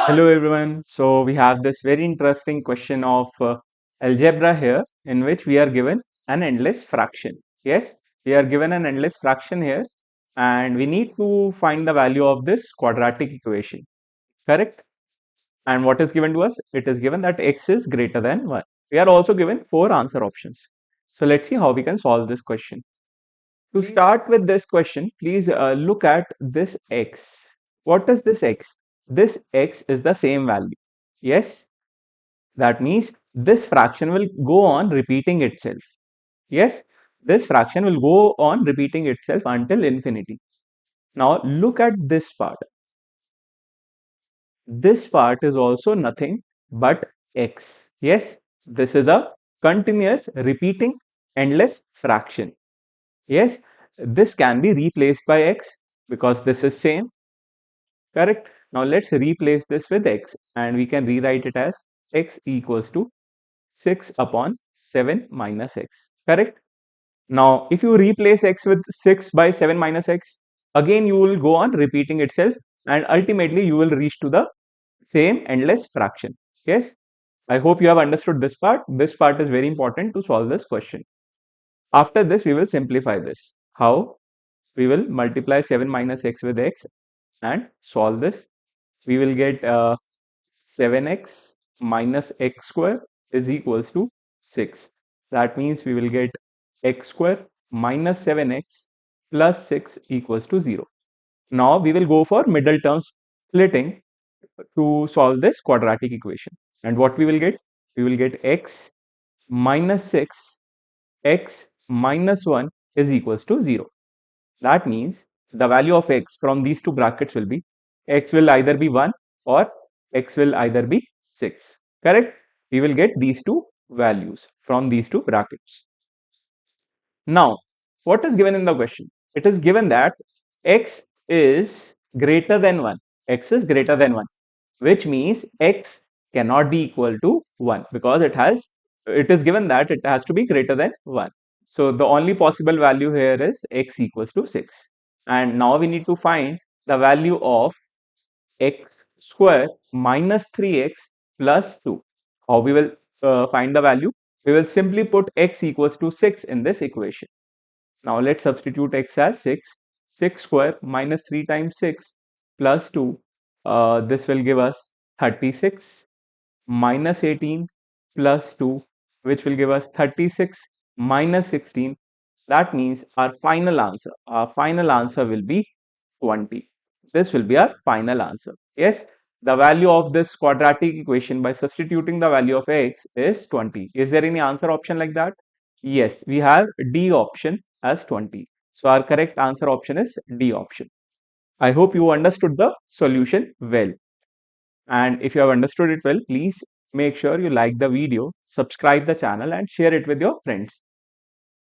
Hello everyone. So we have this very interesting question of algebra here in which we are given an endless fraction. Yes, we are given an endless fraction here and we need to find the value of this quadratic equation. Correct? And what is given to us? It is given that x is greater than 1. We are also given 4 answer options. So let's see how we can solve this question. To start with this question, please look at this x. What is this x? This x is the same value. Yes, that means this fraction will go on repeating itself. Yes, this fraction will go on repeating itself until infinity. Now look at this part. This part is also nothing but x. Yes, this is a continuous repeating endless fraction. Yes, this can be replaced by x because this is same. Correct. Now let's replace this with x and we can rewrite it as x equals to 6 upon 7 minus x. Correct. Now if you replace x with 6 by 7 minus x, again you will go on repeating itself and ultimately you will reach to the same endless fraction. Yes, I hope you have understood this part. This part is very important to solve this question. After this we will simplify this. How? We will multiply 7 minus x with x and solve this. We will get 7x minus x square is equals to 6. That means we will get x square minus 7x plus 6 equals to 0. Now we will go for middle term splitting to solve this quadratic equation. And what we will get? We will get x minus 6, x minus 1 is equals to 0. That means the value of x from these two brackets will be x will either be 1 or x will either be 6. Correct? We will get these two values from these two brackets. Now, what is given in the question? It is given that x is greater than 1. X is greater than 1, which means x cannot be equal to 1 because it is given that it has to be greater than 1. So the only possible value here is x equals to 6. And now we need to find the value of x square minus 3x plus 2. How we will find the value? We will simply put x equals to 6 in this equation. Now let's substitute x as 6. 6 square minus 3 times 6 plus 2. This will give us 36 minus 18 plus 2, which will give us 36 minus 16. That means our final answer will be 20. This will be our final answer. Yes, the value of this quadratic equation by substituting the value of x is 20. Is there any answer option like that? Yes, we have D option as 20. So our correct answer option is D option. I hope you understood the solution well. And if you have understood it well, please make sure you like the video, subscribe the channel and share it with your friends.